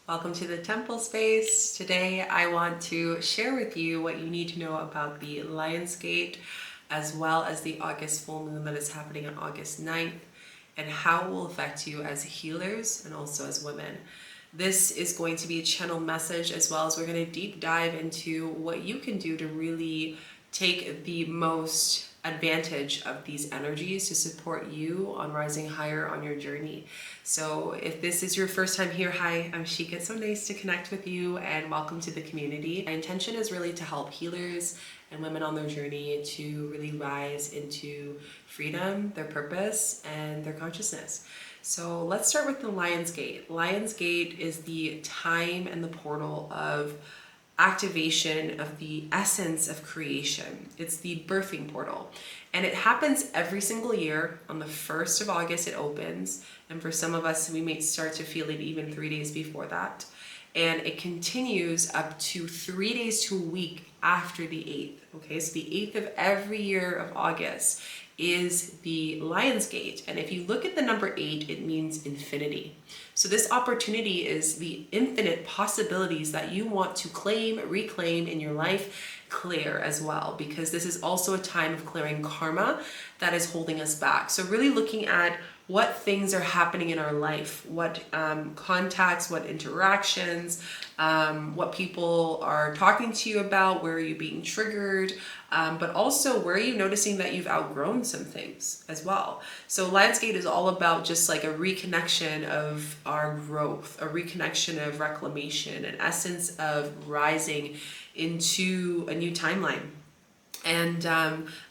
Welcome to the temple space. Today I want to share with you what you need to know about the Lion's Gate, as well as the August full moon that is happening on August 9th, and how it will affect you as healers and also as women. This is going to be a channel message, as well as we're going to deep dive into what you can do to really take the most advantage of these energies to support you on rising higher on your journey. So if this is your first time here, hi, I'm Shika. It's so nice to connect with you and welcome to the community. My intention is really to help healers and women on their journey to really rise into freedom, their purpose, and their consciousness. So let's start with the Lion's Gate. Lion's Gate is the time and the portal of activation of the essence of creation. It's the birthing portal. And it happens every single year. On the 1st of August, it opens. And for some of us, we may start to feel it even 3 days before that. And it continues up to 3 days to a week after the 8th. Okay, so the 8th of every year of August is the Lion's Gate. And if you look at the number 8, it means infinity. So this opportunity is the infinite possibilities that you want to claim, reclaim in your life, clear as well, because this is also a time of clearing karma that is holding us back. So really looking at what things are happening in our life, what contacts, what interactions, what people are talking to you about, where are you being triggered, but also where are you noticing that you've outgrown some things as well. So Lion's Gate is all about just like a reconnection of our growth, a reconnection of reclamation, an essence of rising into a new timeline. And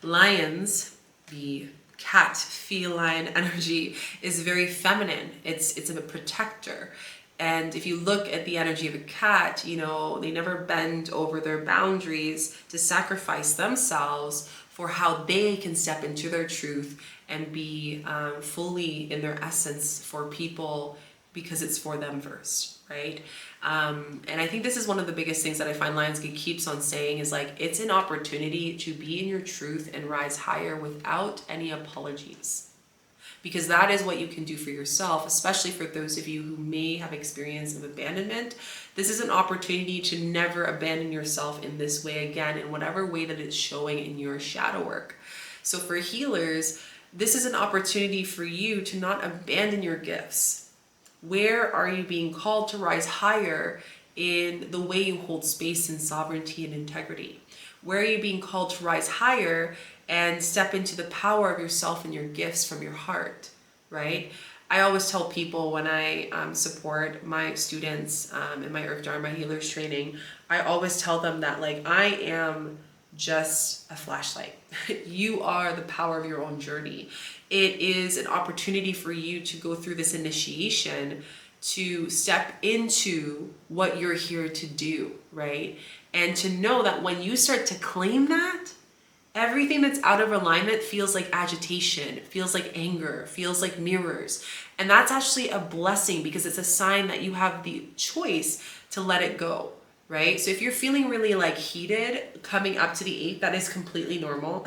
lions, the cat feline energy, is very feminine. It's a protector. And if you look at the energy of a cat, you know, they never bend over their boundaries to sacrifice themselves for how they can step into their truth and be fully in their essence for people, because it's for them first, right? And I think this is one of the biggest things that I find Lionsgate keeps on saying is like, it's an opportunity to be in your truth and rise higher without any apologies. Because that is what you can do for yourself, especially for those of you who may have experience of abandonment. This is an opportunity to never abandon yourself in this way again, in whatever way that it's showing in your shadow work. So for healers, this is an opportunity for you to not abandon your gifts. Where are you being called to rise higher in the way you hold space and sovereignty and integrity? Where are you being called to rise higher and step into the power of yourself and your gifts from your heart, right? I always tell people when I support my students in my Earth Dharma Healers training, I always tell them that like, I am just a flashlight. You are the power of your own journey. It is an opportunity for you to go through this initiation, to step into what you're here to do, right? And to know that when you start to claim that, everything that's out of alignment feels like agitation, feels like anger, feels like mirrors. And that's actually a blessing, because it's a sign that you have the choice to let it go, right? So if you're feeling really like heated coming up to the 8th, that is completely normal.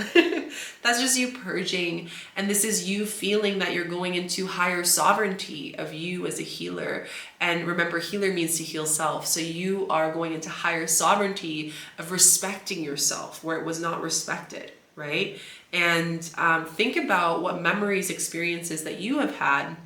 That's just you purging. And this is you feeling that you're going into higher sovereignty of you as a healer. And remember, healer means to heal self. So you are going into higher sovereignty of respecting yourself where it was not respected, right? And think about what memories, experiences that you have had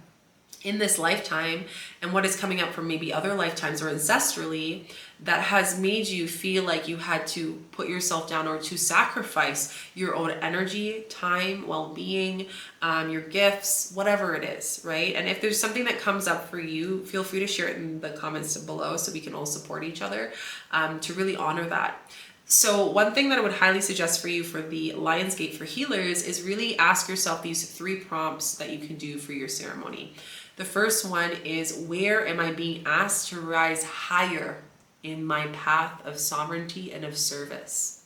in this lifetime and what is coming up from maybe other lifetimes or ancestrally that has made you feel like you had to put yourself down or to sacrifice your own energy, time, well-being, your gifts, whatever it is, right? And if there's something that comes up for you, feel free to share it in the comments below so we can all support each other to really honor that. So one thing that I would highly suggest for you for the Lion's Gate for healers is really ask yourself these 3 prompts that you can do for your ceremony. The first one is, where am I being asked to rise higher in my path of sovereignty and of service?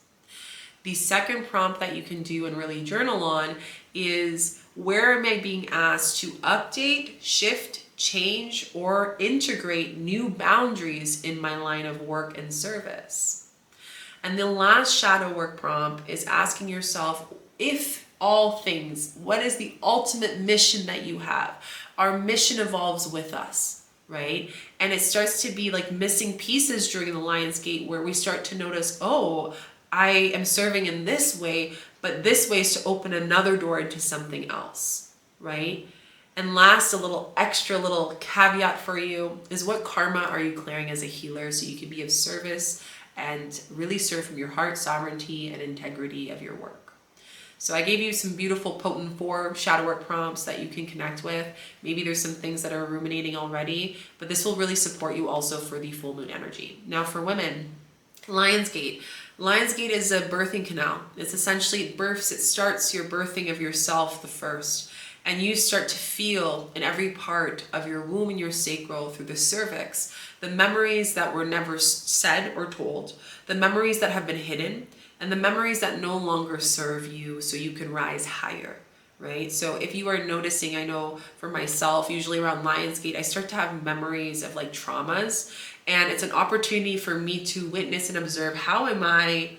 The second prompt that you can do and really journal on is, where am I being asked to update, shift, change, or integrate new boundaries in my line of work and service? And the last shadow work prompt is asking yourself, if all things, what is the ultimate mission that you have? Our mission evolves with us. right? And it starts to be like missing pieces during the Lion's Gate, where we start to notice, oh, I am serving in this way, but this way is to open another door into something else, right? And last, a little extra little caveat for you is, what karma are you clearing as a healer so you can be of service and really serve from your heart, sovereignty, and integrity of your work. So I gave you some beautiful, potent 4 shadow work prompts that you can connect with. Maybe there's some things that are ruminating already, but this will really support you also for the full moon energy. Now for women, Lion's Gate. Lion's Gate is a birthing canal. It's essentially, it starts your birthing of yourself the first. And you start to feel in every part of your womb and your sacral through the cervix, the memories that were never said or told, the memories that have been hidden, and the memories that no longer serve you so you can rise higher, right? So if you are noticing, I know for myself, usually around Lion's Gate, I start to have memories of like traumas, and it's an opportunity for me to witness and observe, how am I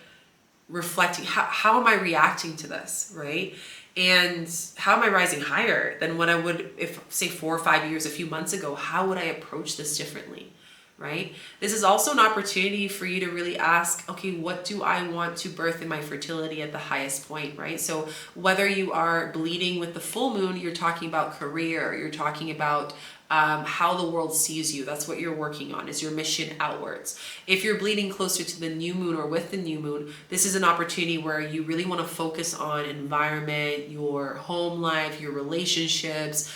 reflecting, how am I reacting to this, right? And how am I rising higher than what I would, if say 4 or 5 years, a few months ago? How would I approach this differently, right? This is also an opportunity for you to really ask, okay, what do I want to birth in my fertility at the highest point, right? So whether you are bleeding with the full moon, you're talking about career, you're talking about how the world sees you. That's what you're working on, is your mission outwards. If you're bleeding closer to the new moon or with the new moon, this is an opportunity where you really want to focus on environment, your home life, your relationships,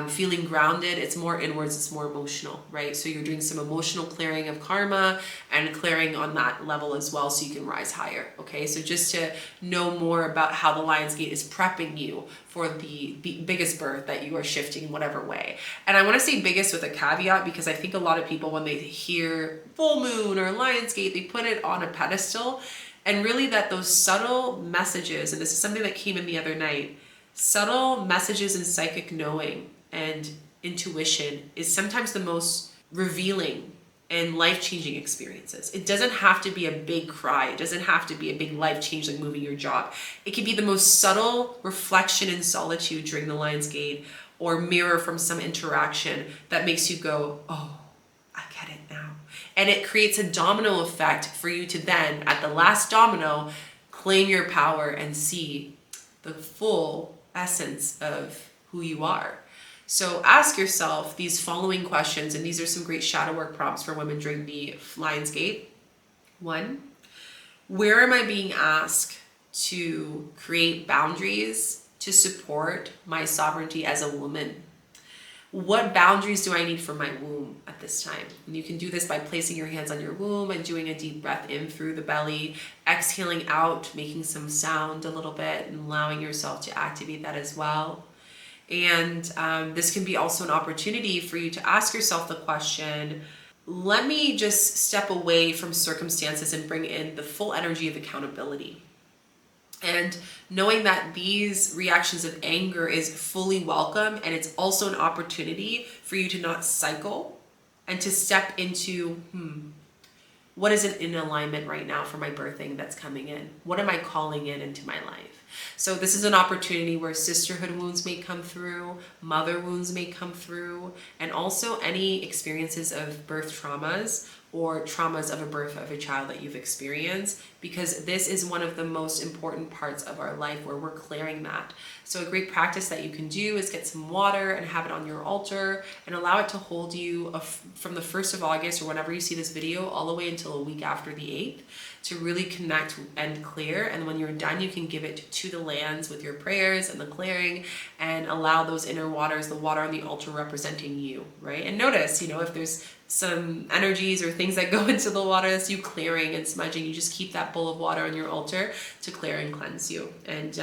feeling grounded. It's more inwards, it's more emotional, right? So you're doing some emotional clearing of karma and clearing on that level as well, so you can rise higher, okay? So just to know more about how the Lion's Gate is prepping you for the biggest birth that you are shifting in whatever way. And I want to say biggest with a caveat, because I think a lot of people, when they hear full moon or Lion's Gate, they put it on a pedestal, and really that those subtle messages, and this is something that came in the other night, subtle messages and psychic knowing and intuition is sometimes the most revealing and life-changing experiences. It doesn't have to be a big cry. It doesn't have to be a big life change like moving your job. It can be the most subtle reflection in solitude during the Lion's Gate, or mirror from some interaction that makes you go, oh, I get it now. And it creates a domino effect for you to then, at the last domino, claim your power and see the full essence of who you are. So ask yourself these following questions, and these are some great shadow work prompts for women during the Lion's Gate. 1, where am I being asked to create boundaries to support my sovereignty as a woman? What boundaries do I need for my womb at this time? And you can do this by placing your hands on your womb and doing a deep breath in through the belly, exhaling out, making some sound a little bit, and allowing yourself to activate that as well. And this can be also an opportunity for you to ask yourself the question, let me just step away from circumstances and bring in the full energy of accountability. And knowing that these reactions of anger is fully welcome, and it's also an opportunity for you to not cycle and to step into, what isn't in alignment right now for my birthing that's coming in? What am I calling in into my life? So this is an opportunity where sisterhood wounds may come through, mother wounds may come through, and also any experiences of birth traumas or traumas of a birth of a child that you've experienced, because this is one of the most important parts of our life where we're clearing that. So a great practice that you can do is get some water and have it on your altar and allow it to hold you from the 1st of August or whenever you see this video all the way until a week after the 8th, to really connect and clear. And when you're done, you can give it to the lands with your prayers and the clearing, and allow those inner waters, the water on the altar representing you, right? And notice, if there's some energies or things that go into the water, that's you clearing and smudging. You just keep that bowl of water on your altar to clear and cleanse you. And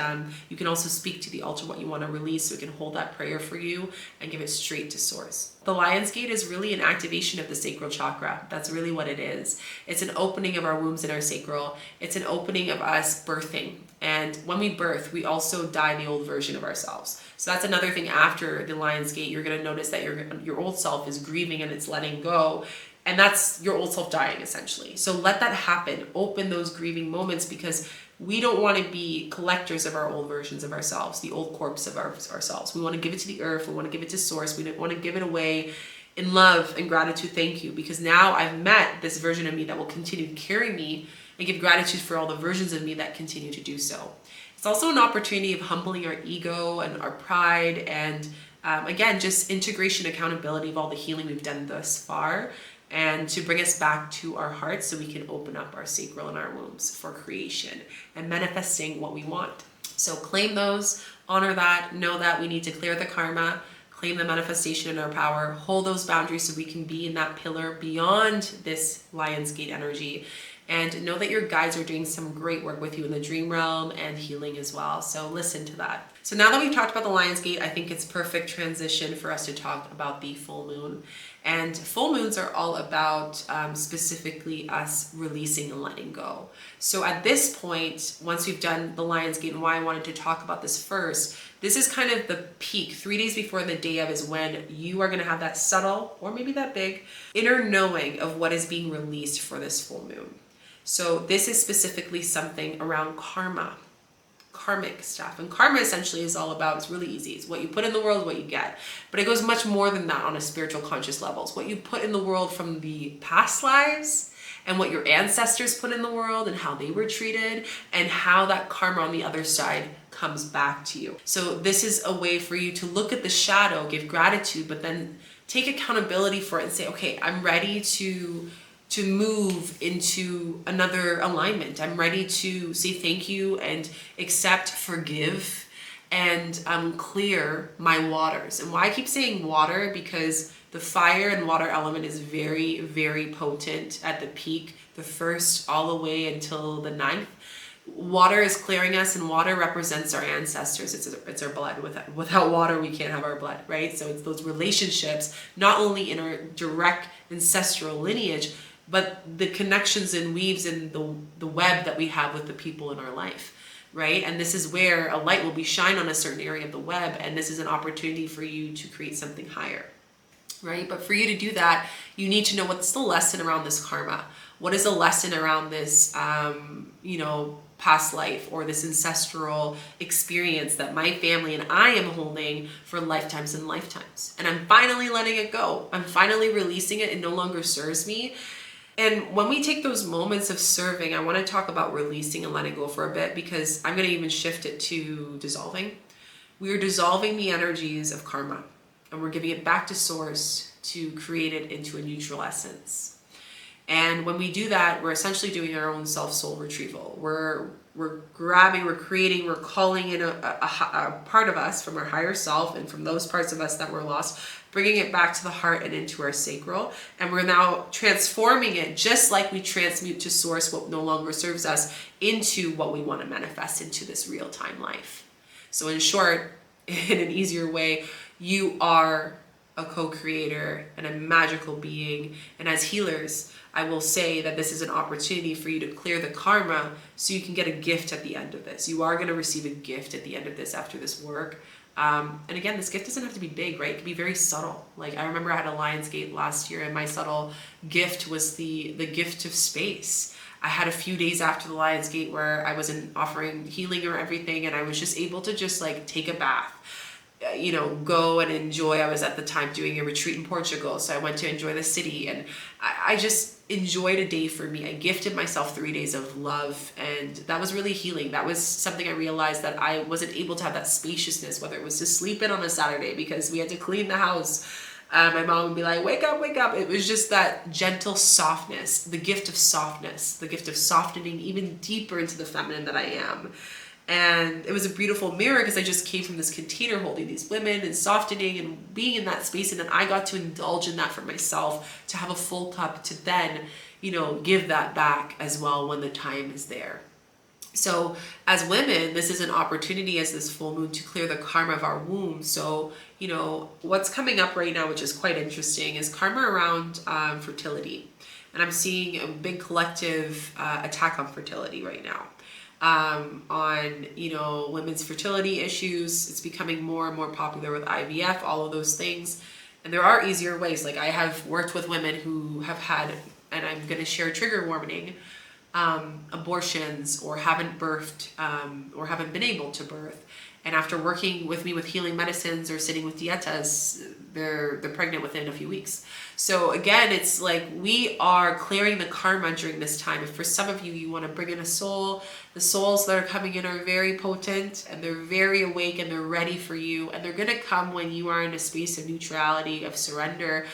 you can also speak to the altar what you want to release, so it can hold that prayer for you and give it straight to source. The Lion's Gate is really an activation of the Sacral Chakra. That's really what it is. It's an opening of our wombs and our sacral. It's an opening of us birthing. And when we birth, we also die the old version of ourselves. So that's another thing after the Lion's Gate. You're going to notice that your old self is grieving and it's letting go. And that's your old self dying, essentially. So let that happen. Open those grieving moments, because we don't want to be collectors of our old versions of ourselves, the old corpse of ourselves. We want to give it to the earth. We want to give it to source. We don't want to give it away in love and gratitude, thank you, because now I've met this version of me that will continue to carry me, and give gratitude for all the versions of me that continue to do so. It's also an opportunity of humbling our ego and our pride, and again, just integration, accountability of all the healing we've done thus far, and to bring us back to our hearts so we can open up our sacral and our wombs for creation and manifesting what we want. So claim those, honor that, know that we need to clear the karma, claim the manifestation in our power, hold those boundaries so we can be in that pillar beyond this Lion's Gate energy. And know that your guides are doing some great work with you in the dream realm and healing as well. So listen to that. So now that we've talked about the Lion's Gate, I think it's perfect transition for us to talk about the full moon. And full moons are all about specifically us releasing and letting go. So at this point, once we've done the Lion's Gate, and why I wanted to talk about this first, this is kind of the peak. 3 days before the day of is when you are going to have that subtle, or maybe that big, inner knowing of what is being released for this full moon. So this is specifically something around karma, karmic stuff. And karma essentially is all about, it's really easy. It's what you put in the world, what you get. But it goes much more than that on a spiritual conscious level. It's what you put in the world from the past lives, and what your ancestors put in the world and how they were treated, and how that karma on the other side comes back to you. So this is a way for you to look at the shadow, give gratitude, but then take accountability for it and say, okay, I'm ready to move into another alignment. I'm ready to say thank you and accept, forgive, and clear my waters. And why I keep saying water, because the fire and water element is very, very potent at the peak, the 1st all the way until the 9th. Water is clearing us, and water represents our ancestors. It's our blood. Without water, we can't have our blood, right? So it's those relationships, not only in our direct ancestral lineage, but the connections and weaves in the web that we have with the people in our life, right? And this is where a light will be shined on a certain area of the web, and this is an opportunity for you to create something higher, right? But for you to do that, you need to know what's the lesson around this karma. What is the lesson around this, past life, or this ancestral experience that my family and I am holding for lifetimes and lifetimes. And I'm finally letting it go. I'm finally releasing it. It no longer serves me. And when we take those moments of serving, I want to talk about releasing and letting go for a bit, because I'm going to even shift it to dissolving. We are dissolving the energies of karma, and we're giving it back to source to create it into a neutral essence. And when we do that, we're essentially doing our own self-soul retrieval. We're grabbing, we're creating, we're calling in a part of us from our higher self, and from those parts of us that were lost, bringing it back to the heart and into our sacral. And we're now transforming it, just like we transmute to source what no longer serves us, into what we want to manifest into this real-time life. So in short, in an easier way, you are a co-creator and a magical being. And as healers, I will say that this is an opportunity for you to clear the karma so you can get a gift at the end of this. You are going to receive a gift at the end of this, after this work. And again, this gift doesn't have to be big, right? It can be very subtle. Like, I remember I had a Lion's Gate last year, and my subtle gift was the gift of space. I had a few days after the Lion's Gate where I wasn't offering healing or everything, and I was just able to just like take a bath, go and enjoy. I was at the time doing a retreat in Portugal, so I went to enjoy the city, and I just enjoyed a day for me. I gifted myself 3 days of love, and that was really healing. That was something I realized that I wasn't able to have that spaciousness, whether it was to sleep in on a Saturday because we had to clean the house. My mom would be like, wake up, wake up. It was just that gentle softness, the gift of softness, the gift of softening even deeper into the feminine that I am. And it was a beautiful mirror, because I just came from this container holding these women and softening and being in that space. And then I got to indulge in that for myself, to have a full cup, to then, give that back as well when the time is there. So as women, this is an opportunity as this full moon to clear the karma of our womb. So, what's coming up right now, which is quite interesting, is karma around fertility. And I'm seeing a big collective attack on fertility right now. On women's fertility issues. It's becoming more and more popular with IVF, all of those things. And there are easier ways. Like, I have worked with women who have had, and I'm going to share trigger warning, abortions, or haven't birthed, or haven't been able to birth. And after working with me with healing medicines or sitting with dietas, they're pregnant within a few weeks. So again, it's like we are clearing the karma during this time. If for some of you, you want to bring in a soul, the souls that are coming in are very potent and they're very awake and they're ready for you. And they're going to come when you are in a space of neutrality, of surrender,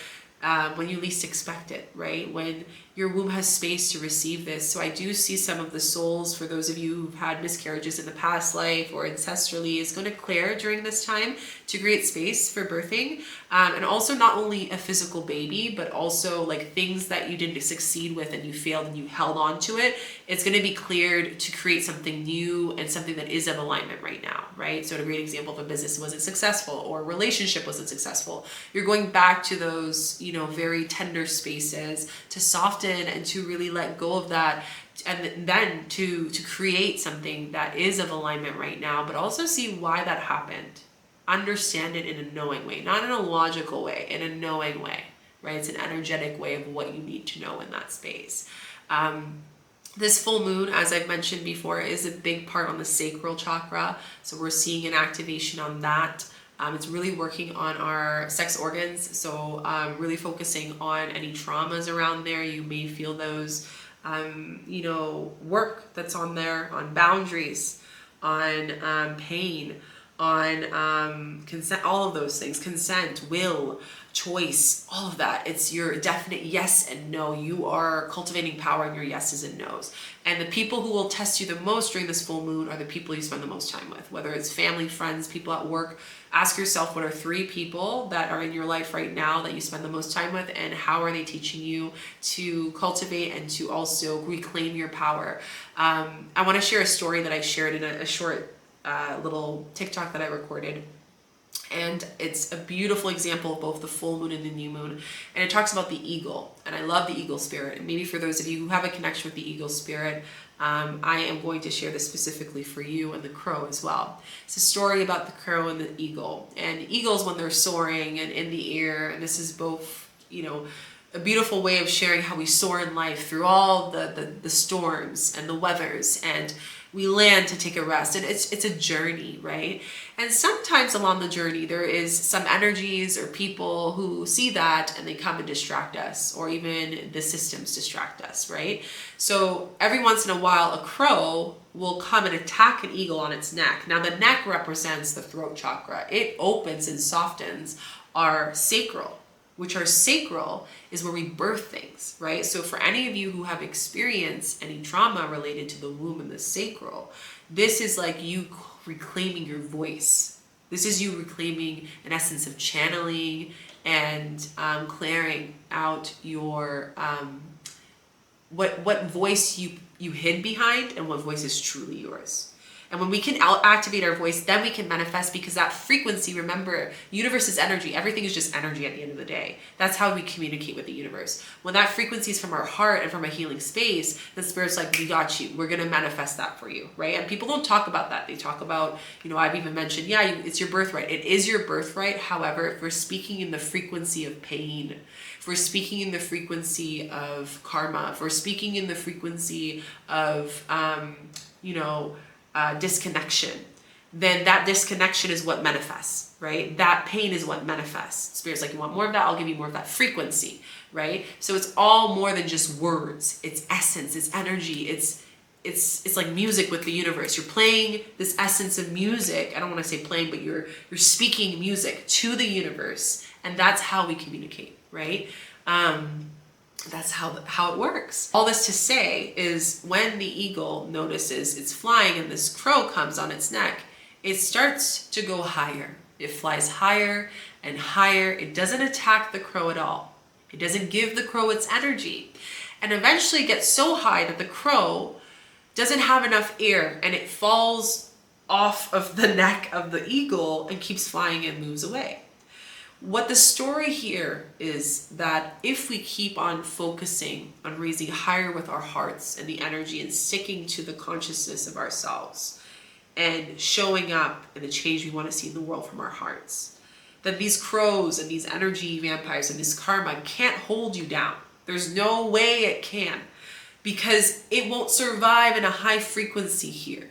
when you least expect it, right? When your womb has space to receive this. So I do see some of the souls, for those of you who've had miscarriages in the past life or ancestrally, is going to clear during this time to create space for birthing. And also not only a physical baby, but also like things that you didn't succeed with and you failed and you held on to it. It's going to be cleared to create something new and something that is of alignment right now, right? So a great example of a business wasn't successful or a relationship wasn't successful. You're going back to those, very tender spaces to soften and to really let go of that, and then to create something that is of alignment right now, but also see why that happened. Understand it in a knowing way, not in a logical way, in a knowing way, right? It's an energetic way of what you need to know in that space. This full moon, as I've mentioned before, is a big part on the sacral chakra. So we're seeing an activation on that. It's really working on our sex organs. So really focusing on any traumas around there. You may feel those, work that's on there, on boundaries, on pain, on consent, all of those things, consent, will, choice, all of that. It's your definite yes and no. You are cultivating power in your yeses and nos. And the people who will test you the most during this full moon are the people you spend the most time with, whether it's family, friends, people at work. Ask yourself, what are 3 people that are in your life right now that you spend the most time with, and how are they teaching you to cultivate and to also reclaim your power? I want to share a story that I shared in a short little TikTok that I recorded. And it's a beautiful example of both the full moon and the new moon. And it talks about the eagle. And I love the eagle spirit. And maybe for those of you who have a connection with the eagle spirit, I am going to share this specifically for you, and the crow as well. It's a story about the crow and the eagle. And eagles, when they're soaring and in the air, and this is both, a beautiful way of sharing how we soar in life through all the storms and the weathers, and we land to take a rest, and it's a journey, right? And sometimes along the journey there is some energies or people who see that and they come and distract us, or even the systems distract us, right? So every once in a while a crow will come and attack an eagle on its neck. Now the neck represents the throat chakra. It opens and softens our sacral, which are sacral is where we birth things, right? So for any of you who have experienced any trauma related to the womb and the sacral, this is like you reclaiming your voice. This is you reclaiming an essence of channeling and clearing out your, what voice you hid behind and what voice is truly yours. And when we can activate our voice, then we can manifest, because that frequency, remember, universe is energy. Everything is just energy at the end of the day. That's how we communicate with the universe. When that frequency is from our heart and from a healing space, the spirit's like, we got you. We're going to manifest that for you, right? And people don't talk about that. They talk about, I've even mentioned, it's your birthright. It is your birthright. However, if we're speaking in the frequency of pain, if we're speaking in the frequency of karma, if we're speaking in the frequency of, disconnection, then that disconnection is what manifests, right? That pain is what manifests. Spirit's like, you want more of that? I'll give you more of that frequency, right? So it's all more than just words. It's essence, it's energy, it's like music with the universe. You're playing this essence of music. I don't want to say playing, but you're speaking music to the universe, and that's how we communicate, right? That's how it works. All this to say is, when the eagle notices it's flying and this crow comes on its neck, it starts to go higher. It flies higher and higher. It doesn't attack the crow at all. It doesn't give the crow its energy. And eventually it gets so high that the crow doesn't have enough air, and it falls off of the neck of the eagle and keeps flying and moves away. What the story here is that if we keep on focusing on raising higher with our hearts and the energy, and sticking to the consciousness of ourselves and showing up in the change we want to see in the world from our hearts, then these crows and these energy vampires and this karma can't hold you down. There's no way it can, because it won't survive in a high frequency here.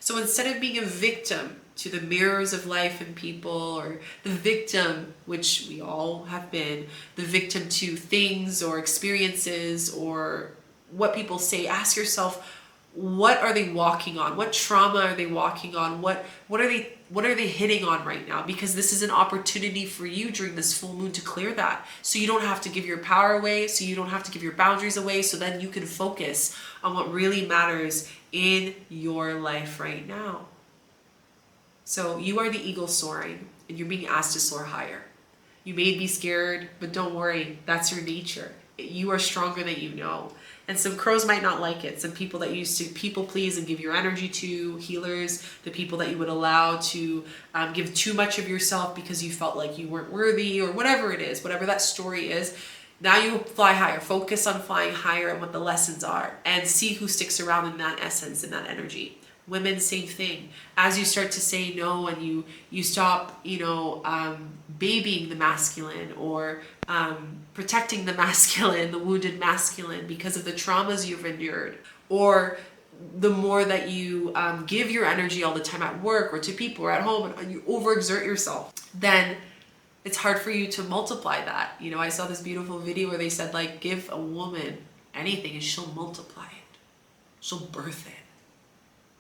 So instead of being a victim, to the mirrors of life and people, or the victim, which we all have been, the victim to things or experiences or what people say. Ask yourself, what are they walking on? What trauma are they walking on? What are they hitting on right now? Because this is an opportunity for you during this full moon to clear that. So you don't have to give your power away, so you don't have to give your boundaries away, so then you can focus on what really matters in your life right now. So you are the eagle soaring, and you're being asked to soar higher. You may be scared, but don't worry, that's your nature. You are stronger than you know. And some crows might not like it. Some people that used to people please and give your energy to, healers, the people that you would allow to give too much of yourself because you felt like you weren't worthy, or whatever it is, whatever that story is. Now you fly higher. Focus on flying higher and what the lessons are, and see who sticks around in that essence, in that energy. Women, same thing. As you start to say no, and you stop, babying the masculine, or protecting the masculine, the wounded masculine, because of the traumas you've endured, or the more that you give your energy all the time at work or to people or at home, and you overexert yourself, then it's hard for you to multiply that. I saw this beautiful video where they said, like, give a woman anything and she'll multiply it. She'll birth it.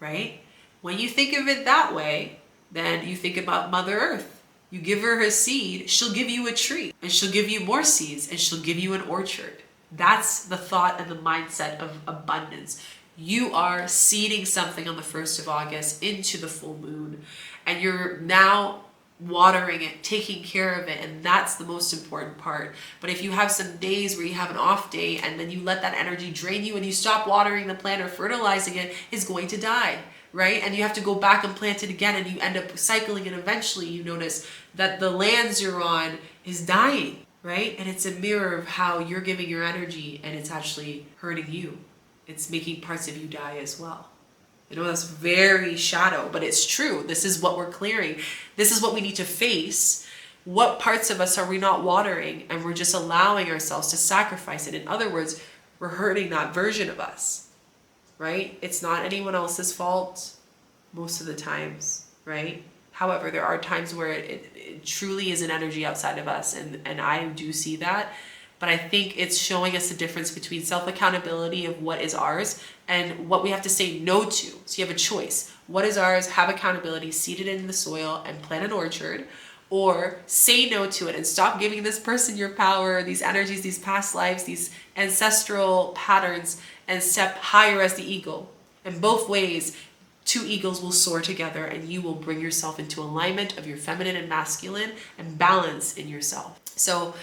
Right? When you think of it that way, then you think about Mother Earth. You give her a seed, she'll give you a tree, and she'll give you more seeds, and she'll give you an orchard. That's the thought and the mindset of abundance. You are seeding something on the 1st of August into the full moon, and you're now watering it, taking care of it, and that's the most important part. But if you have some days where you have an off day, and then you let that energy drain you, and you stop watering the plant or fertilizing it, it's going to die, right? And you have to go back and plant it again, and you end up cycling, and eventually you notice that the lands you're on is dying, right? And it's a mirror of how you're giving your energy, and it's actually hurting you. It's making parts of you die as well. I know that's very shadow, but it's true. This is what we're clearing. This is what we need to face. What parts of us are we not watering, and we're just allowing ourselves to sacrifice it? In other words, we're hurting that version of us, right? It's not anyone else's fault most of the times, right? However, there are times where it truly is an energy outside of us, and I do see that. But I think it's showing us the difference between self-accountability of what is ours and what we have to say no to. So you have a choice. What is ours? Have accountability, seed it in the soil and plant an orchard, or say no to it and stop giving this person your power, these energies, these past lives, these ancestral patterns, and step higher as the eagle. In both ways, two eagles will soar together, and you will bring yourself into alignment of your feminine and masculine and balance in yourself. So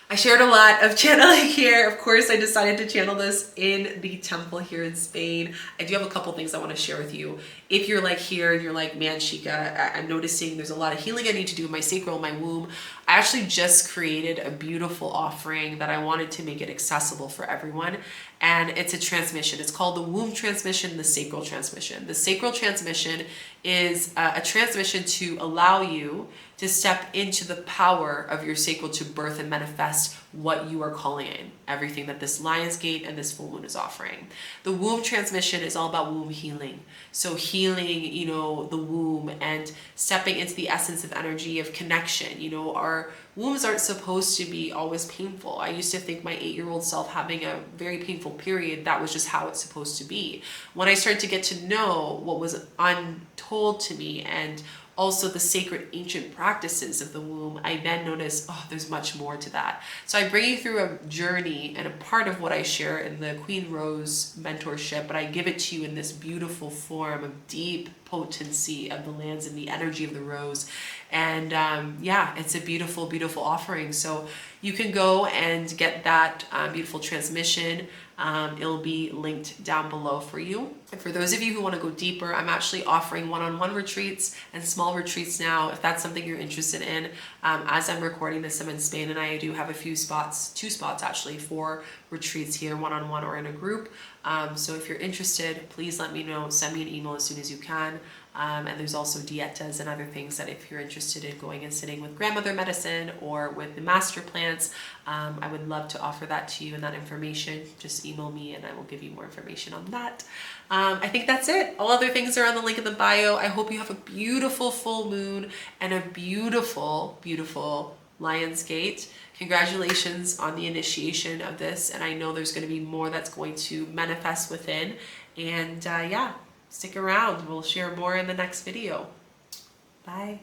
I shared a lot of channeling here. Of course, I decided to channel this in the temple here in Spain. I do have a couple things I want to share with you. If you're like here and you're like, man, Chica, I'm noticing there's a lot of healing I need to do in my sacral, my womb. I actually just created a beautiful offering that I wanted to make it accessible for everyone. And it's a transmission. It's called the womb transmission, the sacral transmission. The sacral transmission is a transmission to allow you to step into the power of your sacral to birth and manifest what you are calling in, everything that this Lion's Gate and this full moon is offering. The womb transmission is all about womb healing. So healing, the womb and stepping into the essence of energy of connection. Our wombs aren't supposed to be always painful. I used to think my 8-year-old self having a very painful period, that was just how it's supposed to be. When I started to get to know what was untold to me, and also the sacred ancient practices of the womb, I then noticed, there's much more to that. So I bring you through a journey and a part of what I share in the Queen Rose mentorship, but I give it to you in this beautiful form of deep potency of the lands and the energy of the rose. And it's a beautiful, beautiful offering. So you can go and get that beautiful transmission. It'll be linked down below for you. And for those of you who want to go deeper, I'm actually offering one-on-one retreats and small retreats now, if that's something you're interested in. As I'm recording this, I'm in Spain, and I do have a few spots, 2 spots actually, for retreats here, one-on-one or in a group. So if you're interested, please let me know. Send me an email as soon as you can. And there's also dietas and other things that if you're interested in going and sitting with grandmother medicine or with the master plants, I would love to offer that to you and that information. Just email me and I will give you more information on that. I think that's it. All other things are on the link in the bio. I hope you have a beautiful full moon and a beautiful, beautiful Lion's Gate. Congratulations on the initiation of this, and I know there's going to be more that's going to manifest within. And yeah, stick around. We'll share more in the next video. Bye.